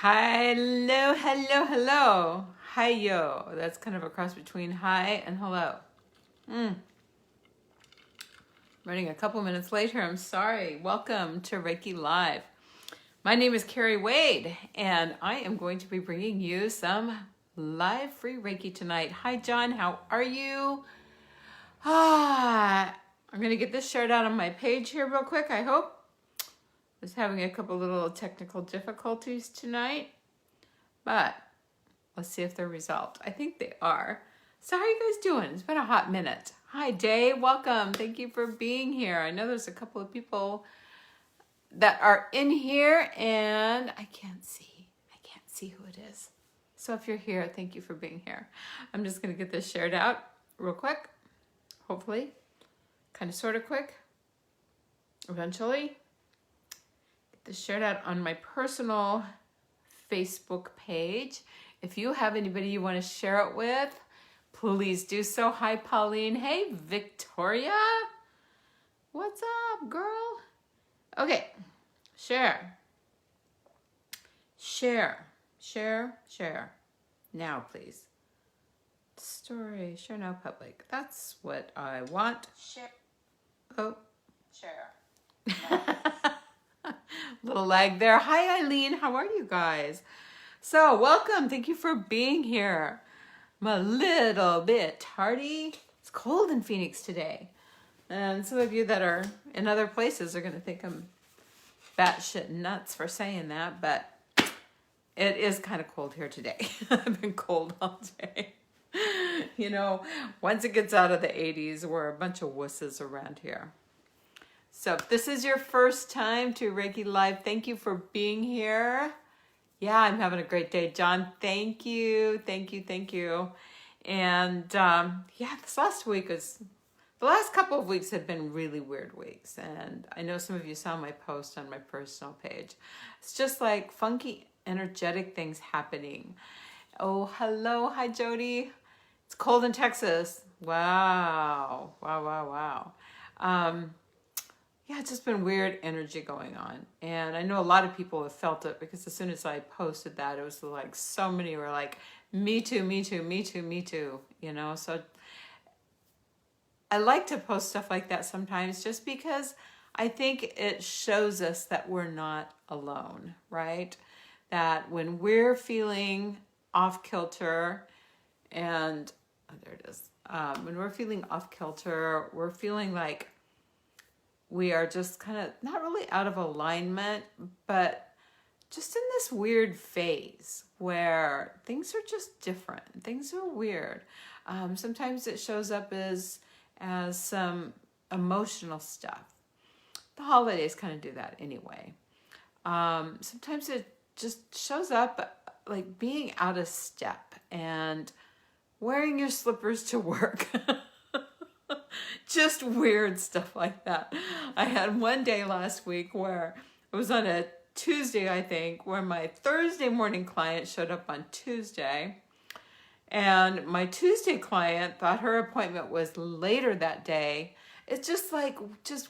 Hello, hello, hello. Hi-yo. That's kind of a cross between hi and hello. Running a couple minutes later. I'm sorry. Welcome to Reiki Live. My name is Kerri Wade, and I am going to be bringing you some live free Reiki tonight. Hi, John. How are you? I'm going to get this shared out on my page here real quick, I hope. Was having a couple little technical difficulties tonight, but let's see if they're resolved. I think they are. So how are you guys doing? It's been a hot minute. Hi, Day. Welcome. Thank you for being here. I know there's a couple of people that are in here, and I can't see who it is. So if you're here, thank you for being here. I'm just going to get this shared out real quick. Hopefully. Kind of sort of quick. Eventually. Get this shared out on my personal Facebook page. If you have anybody you want to share it with, please do so. Hi, Pauline. Hey, Victoria. What's up, girl? Okay. Share. Now, please. Story. Share now, public. That's what I want. Share. Oh. Share. Little lag there. Hi, Eileen. How are you guys? So, welcome. Thank you for being here. I'm a little bit tardy. It's cold in Phoenix today. And some of you that are in other places are going to think I'm batshit nuts for saying that, but it is kind of cold here today. I've been cold all day. You know, once it gets out of the 80s, we're a bunch of wusses around here. So if this is your first time to Reiki Live, thank you for being here. Yeah, I'm having a great day, John. Thank you. And yeah, this last week the last couple of weeks have been really weird weeks. And I know some of you saw my post on my personal page. It's just like funky, energetic things happening. Oh, hello. Hi, Jody. It's cold in Texas. Wow. Yeah, it's just been weird energy going on. And I know a lot of people have felt it because as soon as I posted that, it was like so many were like, me too, you know? So I like to post stuff like that sometimes just because I think it shows us that we're not alone, right? That when we're feeling off kilter and, oh, there it is. When we're feeling off kilter, we're feeling like we are just kind of not really out of alignment, but just in this weird phase where things are just different. Things are weird. Sometimes it shows up as some emotional stuff. The holidays kind of do that anyway. Sometimes it just shows up like being out of step and wearing your slippers to work. Just weird stuff like that. I had one day last week where it was on a Tuesday, I think, where my Thursday morning client showed up on Tuesday. And my Tuesday client thought her appointment was later that day. It's just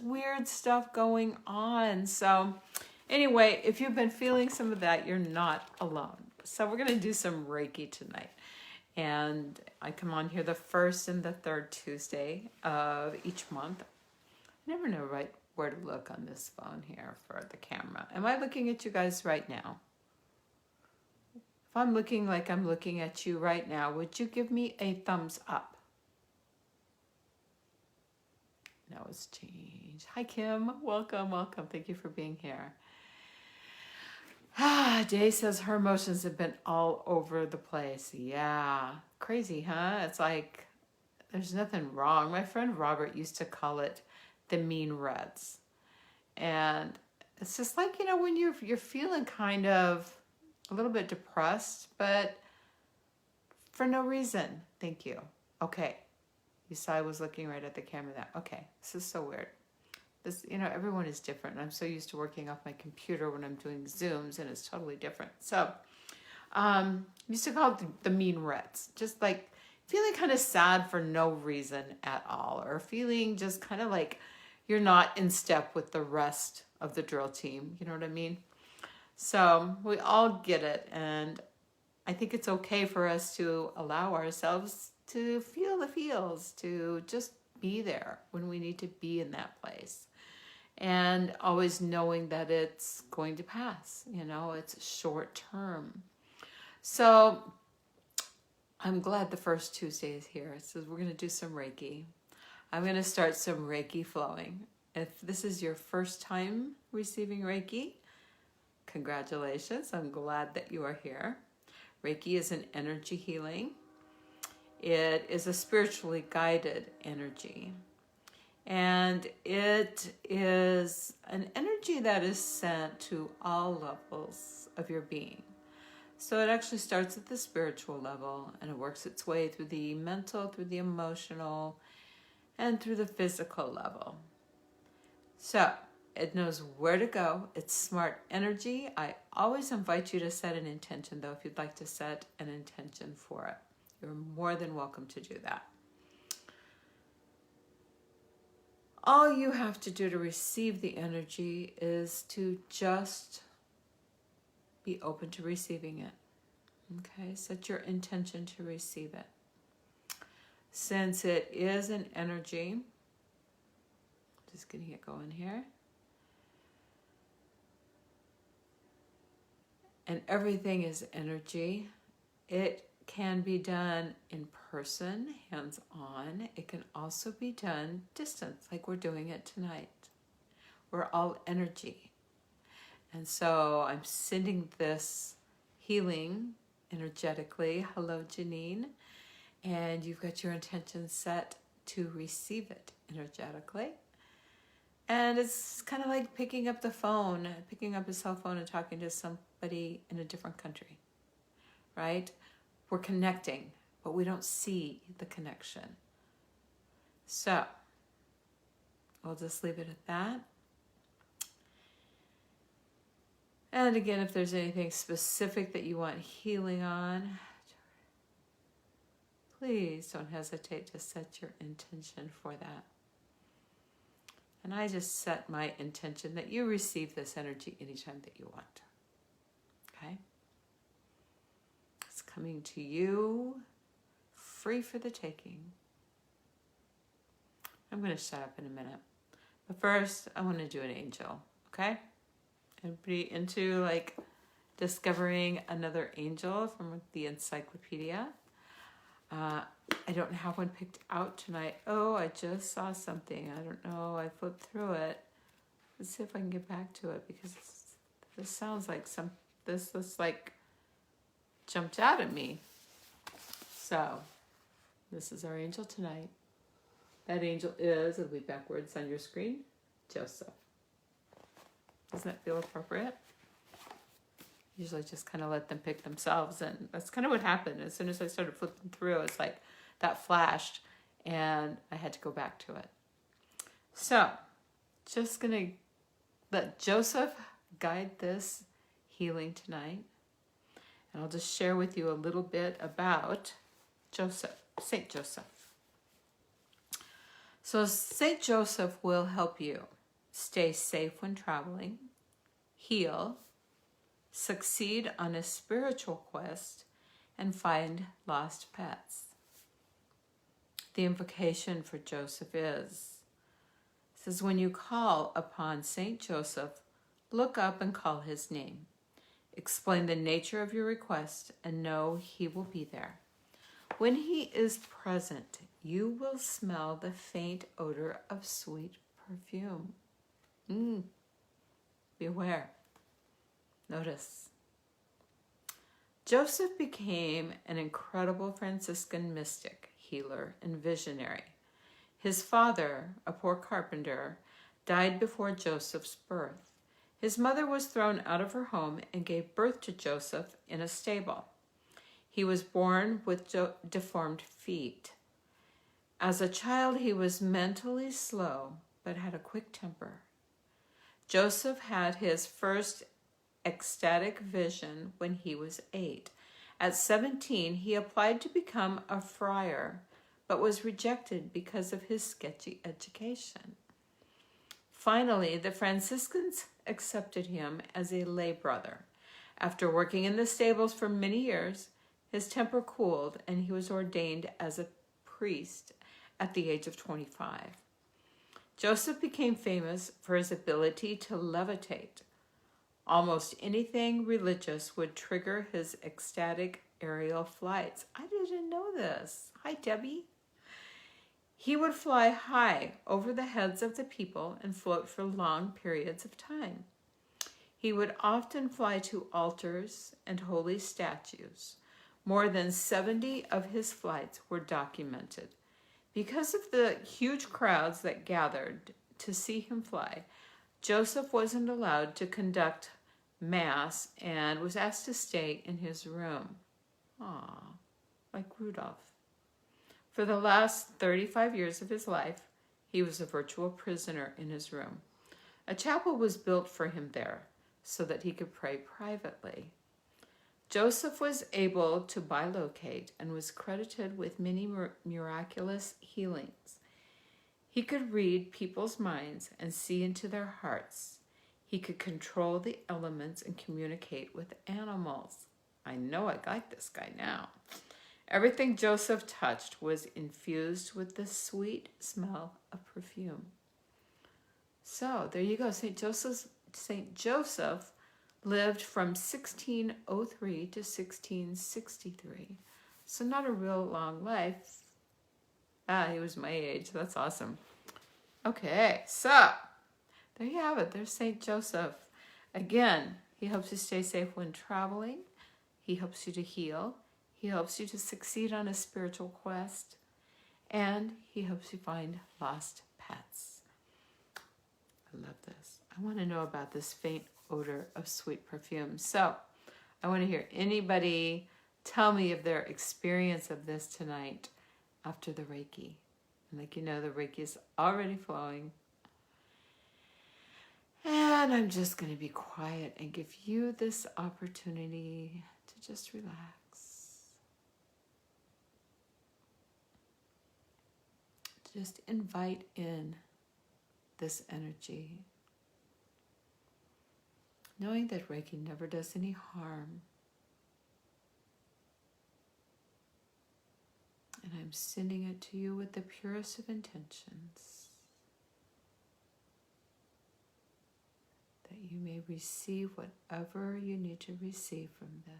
weird stuff going on. So anyway, if you've been feeling some of that, you're not alone. So we're going to do some Reiki tonight. And I come on here the first and the third Tuesday of each month. I never know where to look on this phone here for the camera. Am I looking at you guys right now? If I'm looking like I'm looking at you right now, would you give me a thumbs up? No, it's changed. Hi, Kim. Welcome. Thank you for being here. Jay says her emotions have been all over the place. Yeah. Crazy, huh? It's like there's nothing wrong. My friend Robert used to call it the mean reds. And it's just like, you know, when you're feeling kind of a little bit depressed, but for no reason. Thank you. Okay. You saw I was looking right at the camera there. Okay. This is so weird. This, you know, everyone is different. I'm so used to working off my computer when I'm doing Zooms, and it's totally different. So, used to call it the mean reds. Just like feeling kind of sad for no reason at all, or feeling just kind of like you're not in step with the rest of the drill team. You know what I mean? So we all get it, and I think it's okay for us to allow ourselves to feel the feels, to just be there when we need to be in that place. And always knowing that it's going to pass, it's short term. So I'm glad the first Tuesday is here. So we're going to do some Reiki. I'm going to start some Reiki flowing. If this is your first time receiving Reiki, congratulations. I'm glad that you are here. Reiki is an energy healing. It is a spiritually guided energy. And it is an energy that is sent to all levels of your being. So it actually starts at the spiritual level, and it works its way through the mental, through the emotional, and through the physical level. So it knows where to go. It's smart energy. I always invite you to set an intention, though, if you'd like to set an intention for it. You're more than welcome to do that. All you have to do to receive the energy is to just be open to receiving it. Okay, set your intention to receive it. Since it is an energy, just getting it going here. And everything is energy. It can be done in person, hands-on. It can also be done distance, like we're doing it tonight. We're all energy. And so I'm sending this healing energetically. Hello, Janine. And you've got your intention set to receive it energetically. And it's kind of like picking up the phone, picking up a cell phone and talking to somebody in a different country, right? We're connecting, but we don't see the connection. So we'll just leave it at that. And again, if there's anything specific that you want healing on, please don't hesitate to set your intention for that. And I just set my intention that you receive this energy anytime that you want. Okay? It's coming to you free for the taking. I'm going to shut up in a minute. But first, I want to do an angel. Okay? Anybody into like discovering another angel from the encyclopedia? I don't have one picked out tonight. Oh, I just saw something. I don't know. I flipped through it. Let's see if I can get back to it, because this sounds like this like jumped out at me. So this is our angel tonight. That angel is, it'll be backwards on your screen, Joseph. Doesn't that feel appropriate? Usually just kind of let them pick themselves, and that's kind of what happened. As soon as I started flipping through, it's like that flashed, and I had to go back to it. So, just going to let Joseph guide this healing tonight, and I'll just share with you a little bit about Joseph, Saint Joseph. So, Saint Joseph will help you stay safe when traveling, heal, succeed on a spiritual quest, and find lost pets. The invocation for Joseph says, when you call upon Saint Joseph, look up and call his name. Explain the nature of your request and know he will be there. When he is present, you will smell the faint odor of sweet perfume. Beware. Notice. Joseph became an incredible Franciscan mystic, healer, and visionary. His father, a poor carpenter, died before Joseph's birth. His mother was thrown out of her home and gave birth to Joseph in a stable. He was born with deformed feet. As a child, he was mentally slow, but had a quick temper. Joseph had his first ecstatic vision when he was 8. At 17, he applied to become a friar, but was rejected because of his sketchy education. Finally, the Franciscans accepted him as a lay brother. After working in the stables for many years, his temper cooled and he was ordained as a priest at the age of 25. Joseph became famous for his ability to levitate. Almost anything religious would trigger his ecstatic aerial flights. I didn't know this. Hi, Debbie. He would fly high over the heads of the people and float for long periods of time. He would often fly to altars and holy statues. More than 70 of his flights were documented. Because of the huge crowds that gathered to see him fly, Joseph wasn't allowed to conduct Mass and was asked to stay in his room. Aww, like Rudolph. For the last 35 years of his life, he was a virtual prisoner in his room. A chapel was built for him there so that he could pray privately. Joseph was able to bilocate and was credited with many miraculous healings. He could read people's minds and see into their hearts. He could control the elements and communicate with animals. I know I like this guy now. Everything Joseph touched was infused with the sweet smell of perfume. So there you go. Saint Joseph lived from 1603 to 1663. So not a real long life. He was my age. That's awesome. Okay, so there you have it. There's Saint Joseph. Again, he helps you stay safe when traveling. He helps you to heal. He helps you to succeed on a spiritual quest. And he helps you find lost pets. I love this. I want to know about this faint odor of sweet perfume. So I want to hear anybody tell me of their experience of this tonight after the Reiki. And like you know, the Reiki is already flowing. And I'm just going to be quiet and give you this opportunity to just relax. Just invite in this energy, knowing that Reiki never does any harm. And I'm sending it to you with the purest of intentions, that you may receive whatever you need to receive from this.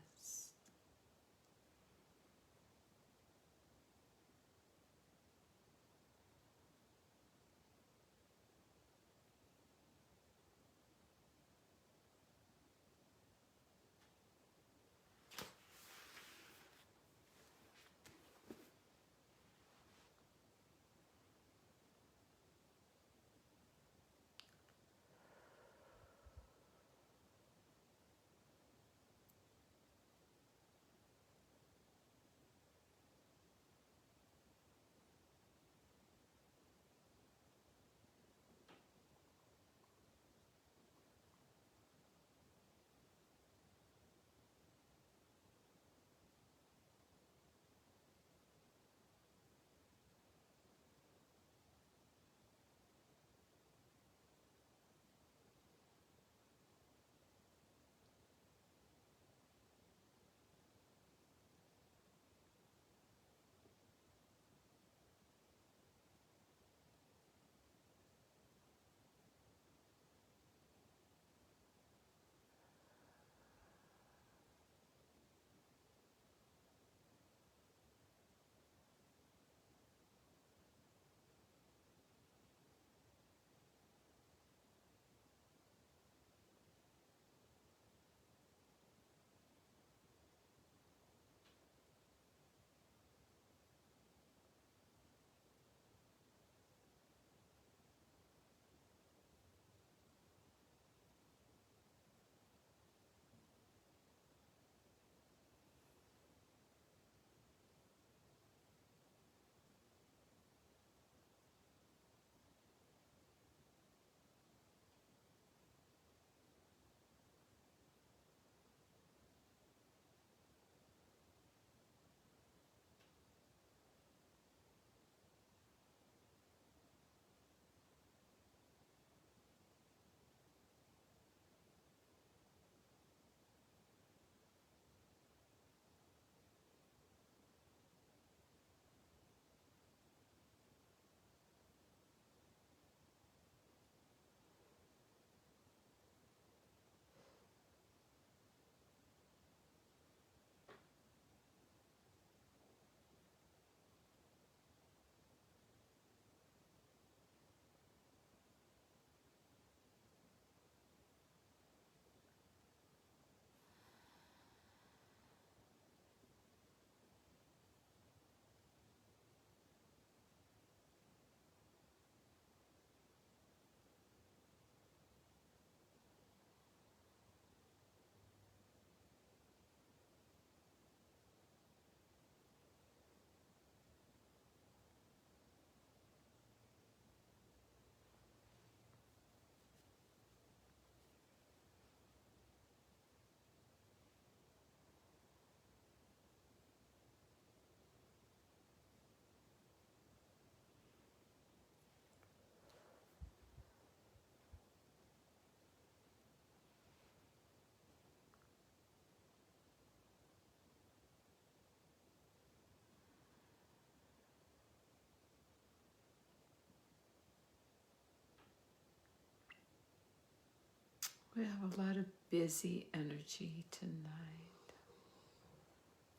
We have a lot of busy energy tonight.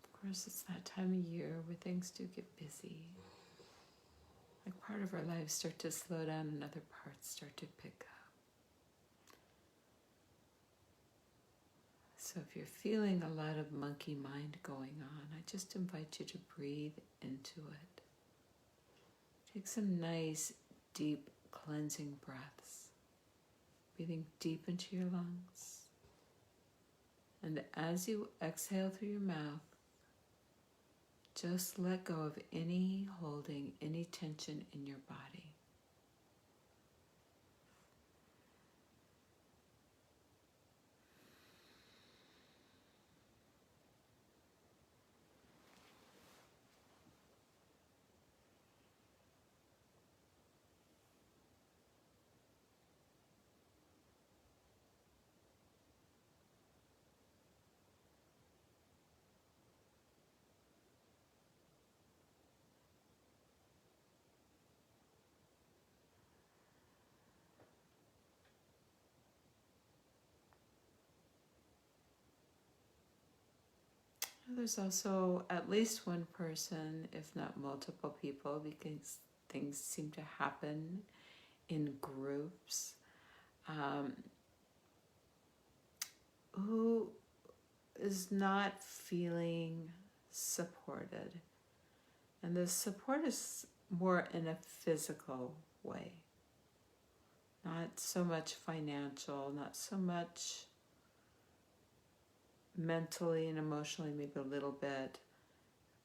Of course, it's that time of year where things do get busy. Like part of our lives start to slow down and other parts start to pick up. So if you're feeling a lot of monkey mind going on, I just invite you to breathe into it. Take some nice, deep, cleansing breaths. Breathing deep into your lungs. And as you exhale through your mouth, just let go of any holding, any tension in your body. There's also at least one person, if not multiple people, because things seem to happen in groups, who is not feeling supported. And the support is more in a physical way. Not so much financial, not so much mentally and emotionally, maybe a little bit,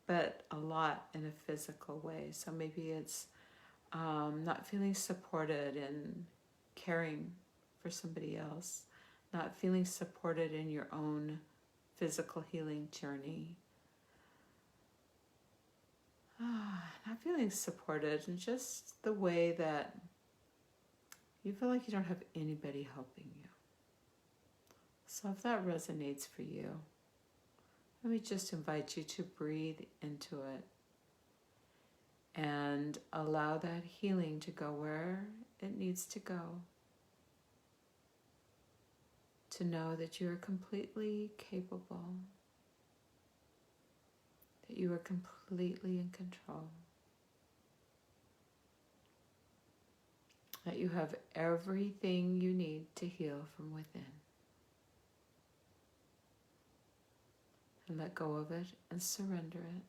but a lot in a physical way. So maybe it's not feeling supported in caring for somebody else, not feeling supported in your own physical healing journey, not feeling supported in just the way that you feel like you don't have anybody helping you. So if that resonates for you, let me just invite you to breathe into it and allow that healing to go where it needs to go. To know that you are completely capable, that you are completely in control, that you have everything you need to heal from within. And let go of it and surrender it.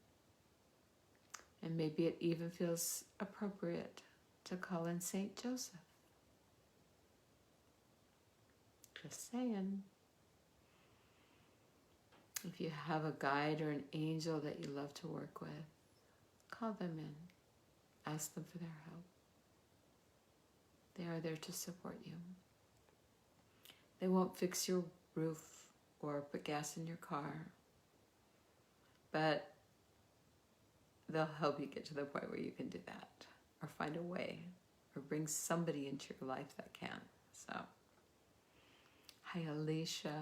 And maybe it even feels appropriate to call in Saint Joseph. Just saying. If you have a guide or an angel that you love to work with, call them in. Ask them for their help. They are there to support you. They won't fix your roof or put gas in your car, but they'll help you get to the point where you can do that, or find a way, or bring somebody into your life that can. So, hi Alicia.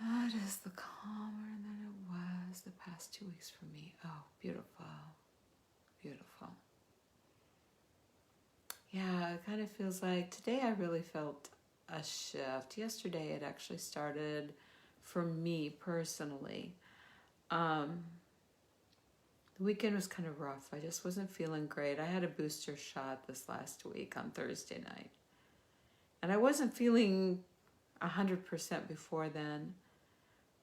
It is the calmer than it was the past 2 weeks for me. Oh, beautiful. Beautiful. Yeah, it kind of feels like today I really felt a shift. Yesterday it actually started for me personally. The weekend was kind of rough. I just wasn't feeling great. I had a booster shot this last week on Thursday night. And I wasn't feeling 100% before then.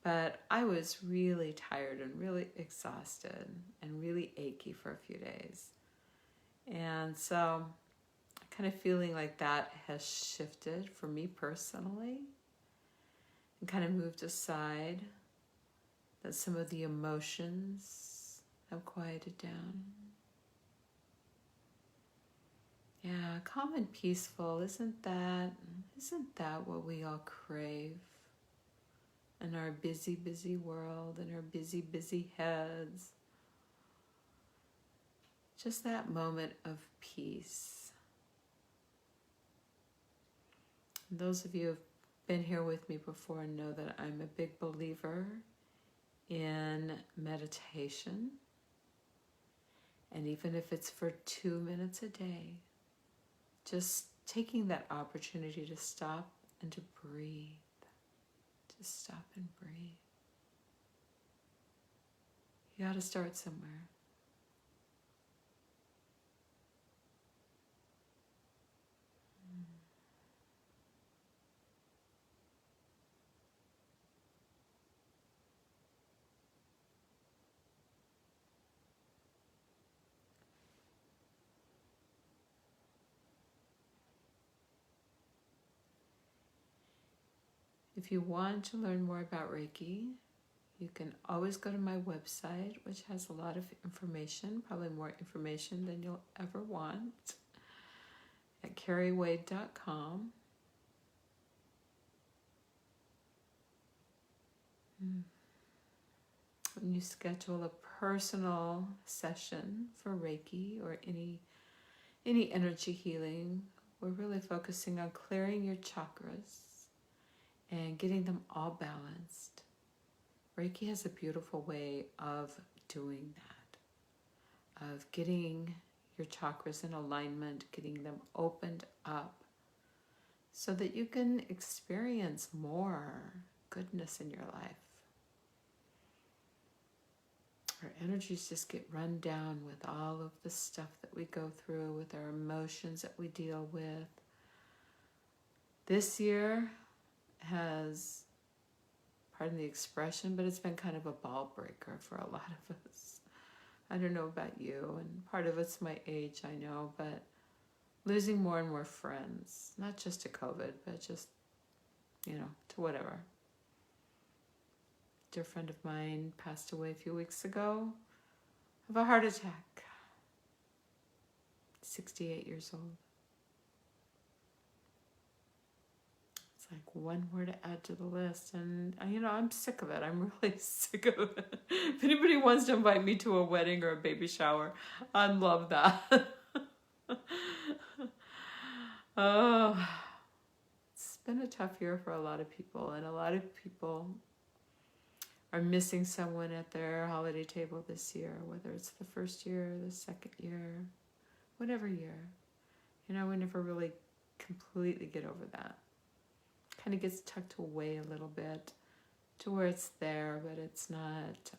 But I was really tired and really exhausted and really achy for a few days. And so kind of feeling like that has shifted for me personally and kind of moved aside, that some of the emotions have quieted down. Yeah, calm and peaceful, isn't that what we all crave in our busy, busy world, in our busy, busy heads? Just that moment of peace. Those of you who have been here with me before know that I'm a big believer in meditation. And even if it's for 2 minutes a day, just taking that opportunity to stop and to breathe. Just stop and breathe. You got to start somewhere. If you want to learn more about Reiki, you can always go to my website, which has a lot of information, probably more information than you'll ever want, at kerriwade.com. When you schedule a personal session for Reiki or any energy healing, we're really focusing on clearing your chakras and getting them all balanced. Reiki has a beautiful way of doing that, of getting your chakras in alignment, getting them opened up so that you can experience more goodness in your life. Our energies just get run down with all of the stuff that we go through, with our emotions that we deal with. This year has, pardon the expression, but it's been kind of a ball breaker for a lot of us. I don't know about you, and part of it's my age, I know, but losing more and more friends, not just to COVID, but just, to whatever. A dear friend of mine passed away a few weeks ago of a heart attack, 68 years old. Like one more to add to the list, and I'm sick of it. I'm really sick of it. If anybody wants to invite me to a wedding or a baby shower, I'd love that. Oh, it's been a tough year for a lot of people, and a lot of people are missing someone at their holiday table this year, whether it's the first year, the second year, whatever year. We never really completely get over that. Kind of gets tucked away a little bit to where it's there, but it's not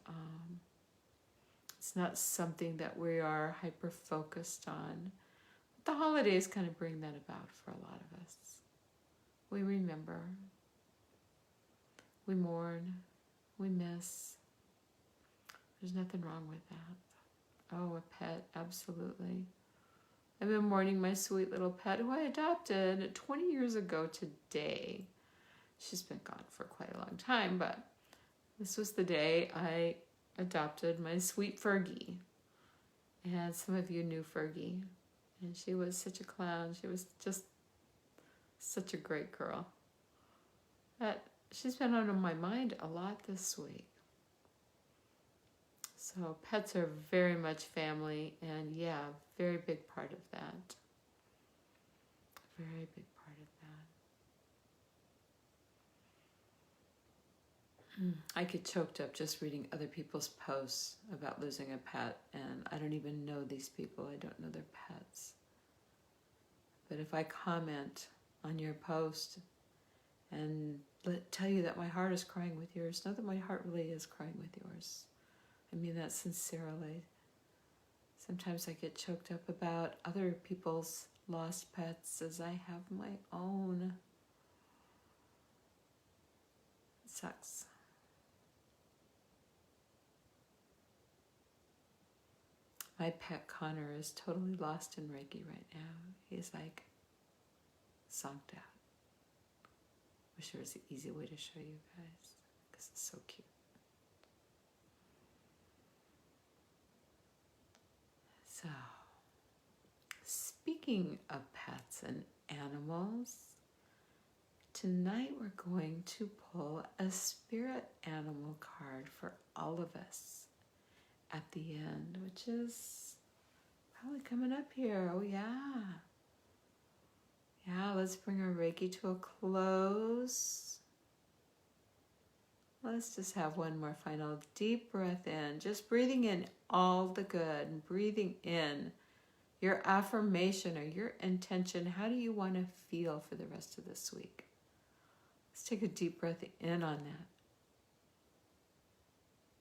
something that we are hyper focused on. But the holidays kind of bring that about for a lot of us. We remember, we mourn, we miss. There's nothing wrong with that. Oh, a pet, absolutely. I've been mourning my sweet little pet who I adopted 20 years ago today. She's been gone for quite a long time, but this was the day I adopted my sweet Fergie. And some of you knew Fergie. And she was such a clown. She was just such a great girl. She's been on my mind a lot this week. So pets are very much family, and yeah, very big part of that. Very big part of that. I get choked up just reading other people's posts about losing a pet, and I don't even know these people. I don't know their pets. But if I comment on your post and tell you that my heart is crying with yours, know that my heart really is crying with yours. I mean that sincerely. Sometimes I get choked up about other people's lost pets as I have my own. It sucks. My pet Connor is totally lost in Reiki right now. He's like zonked out. Wish there was an easy way to show you guys, because it's so cute. So, speaking of pets and animals, tonight we're going to pull a spirit animal card for all of us at the end, which is probably coming up here. Oh yeah. Yeah, let's bring our Reiki to a close. Let's just have one more final deep breath in, just breathing in all the good and breathing in your affirmation or your intention. How do you want to feel for the rest of this week? Let's take a deep breath in on that.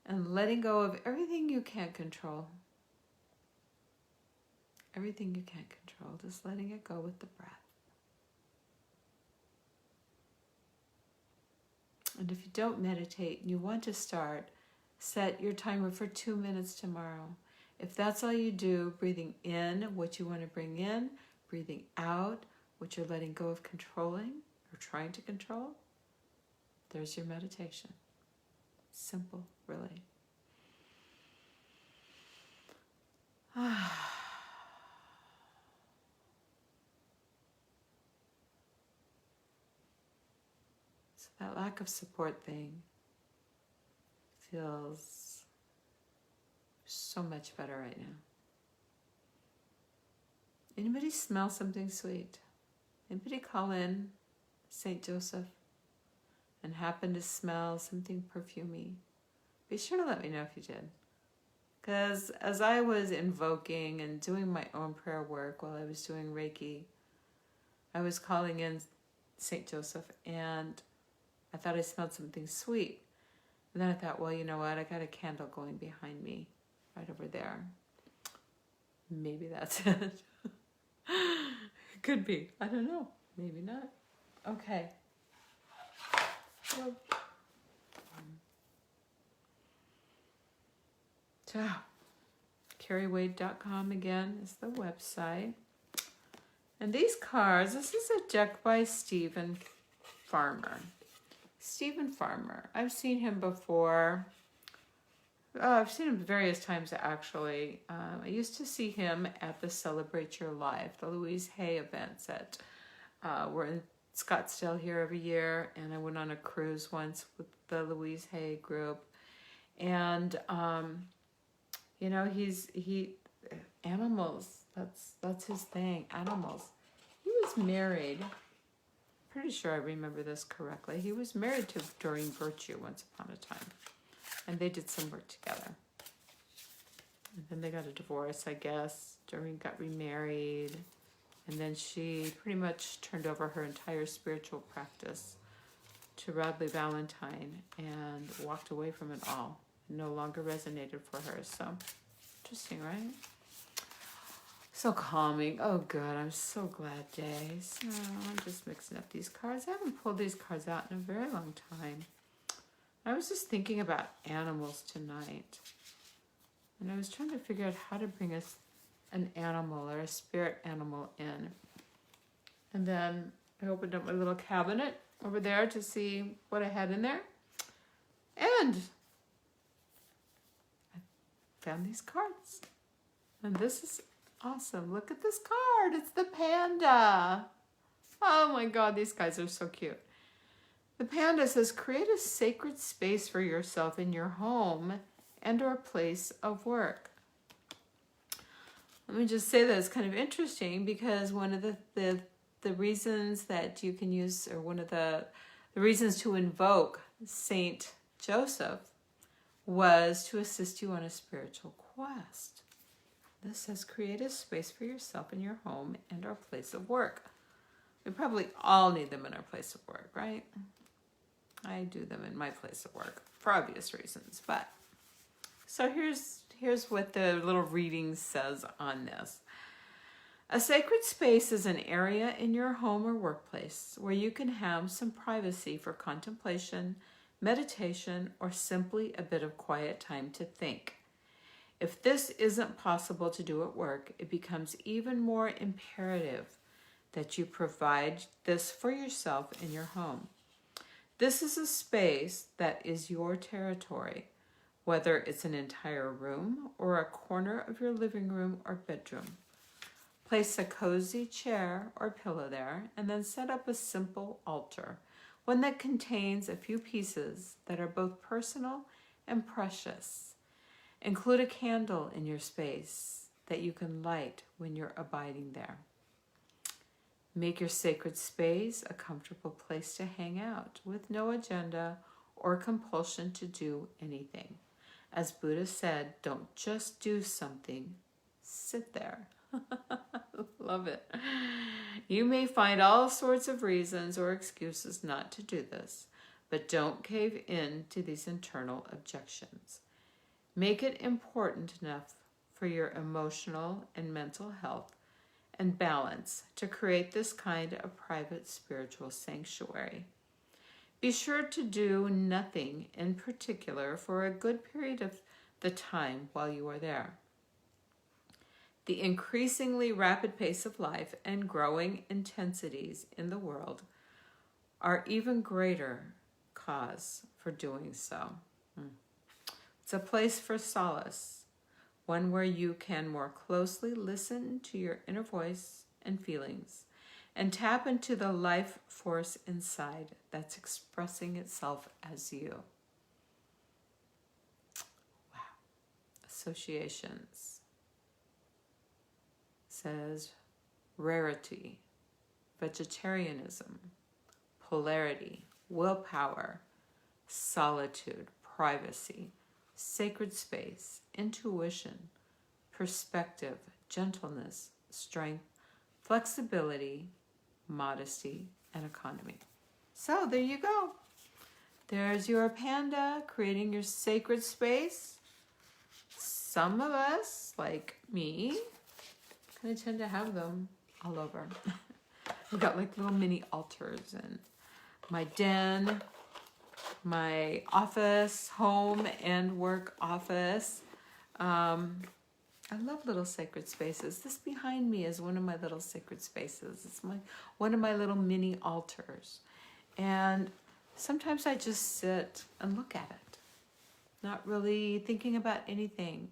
And letting go of everything you can't control. Everything you can't control, just letting it go with the breath. And if you don't meditate and you want to start, set your timer for 2 minutes tomorrow. If that's all you do, breathing in what you want to bring in, breathing out what you're letting go of controlling or trying to control, there's your meditation. Simple, really. So that lack of support thing feels so much better right now. Anybody smell something sweet? Anybody call in St. Joseph and happen to smell something perfumey? Be sure to let me know if you did. Because as I was invoking and doing my own prayer work while I was doing Reiki, I was calling in St. Joseph and I thought I smelled something sweet. And then I thought, well, you know what? I got a candle going behind me right over there. Maybe that's it. Could be. I don't know. Maybe not. Okay. So, kerriwade.com again is the website. And these cards, this is a deck by Stephen Farmer. Stephen Farmer. I've seen him before. I've seen him various times, actually. I used to see him at the Celebrate Your Life, the Louise Hay events that were in Scottsdale here every year. And I went on a cruise once with the Louise Hay group. And, you know, animals, that's his thing, animals. He was married, pretty sure I remember this correctly. He was married to Doreen Virtue once upon a time. And they did some work together. And then they got a divorce, I guess. Doreen got remarried. And then she pretty much turned over her entire spiritual practice to Radley Valentine and walked away from it all. It no longer resonated for her. So, interesting, right? So calming. Oh, good. I'm so glad, Jay. So, I'm just mixing up these cards. I haven't pulled these cards out in a very long time. I was just thinking about animals tonight. And I was trying to figure out how to bring us an animal or a spirit animal in. And then I opened up my little cabinet over there to see what I had in there. And I found these cards. And this is awesome. Look at this card. It's the panda. Oh my God, these guys are so cute. The panda says, create a sacred space for yourself in your home and or place of work. Let me just say that it's kind of interesting because one of the reasons that you can use, or one of the reasons to invoke Saint Joseph was to assist you on a spiritual quest. This says, create a space for yourself in your home and or place of work. We probably all need them in our place of work, right? I do them in my place of work for obvious reasons, but so here's what the little reading says on this. A sacred space is an area in your home or workplace where you can have some privacy for contemplation, meditation, or simply a bit of quiet time to think. If this isn't possible to do at work, it becomes even more imperative that you provide this for yourself in your home. This is a space that is your territory, whether it's an entire room or a corner of your living room or bedroom. Place a cozy chair or pillow there and then set up a simple altar, one that contains a few pieces that are both personal and precious. Include a candle in your space that you can light when you're abiding there. Make your sacred space a comfortable place to hang out with no agenda or compulsion to do anything. As Buddha said, don't just do something, sit there. Love it. You may find all sorts of reasons or excuses not to do this, but don't cave in to these internal objections. Make it important enough for your emotional and mental health and balance to create this kind of private spiritual sanctuary. Be sure to do nothing in particular for a good period of the time while you are there. The increasingly rapid pace of life and growing intensities in the world are even greater cause for doing so. It's a place for solace, one where you can more closely listen to your inner voice and feelings and tap into the life force inside that's expressing itself as you. Wow. Associations. Says rarity, vegetarianism, polarity, willpower, solitude, privacy, sacred space, intuition, perspective, gentleness, strength, flexibility, modesty, and economy. So there you go. There's your panda creating your sacred space. Some of us, like me, kind of tend to have them all over. I've got like little mini altars in my den, my office, home and work office. I love little sacred spaces. This behind me is one of my little sacred spaces. It's one of my little mini altars. And sometimes I just sit and look at it, not really thinking about anything,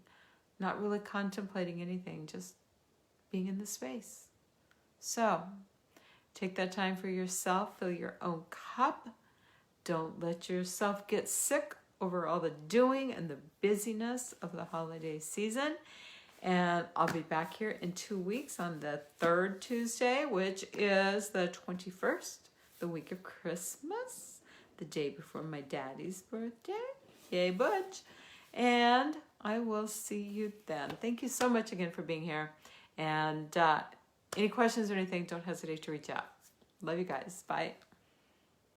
not really contemplating anything, just being in the space. So take that time for yourself, fill your own cup. Don't let yourself get sick over all the doing and the busyness of the holiday season. And I'll be back here in 2 weeks on the third Tuesday, which is the 21st, the week of Christmas, the day before my daddy's birthday. Yay, Butch. And I will see you then. Thank you so much again for being here. And any questions or anything, don't hesitate to reach out. Love you guys. Bye.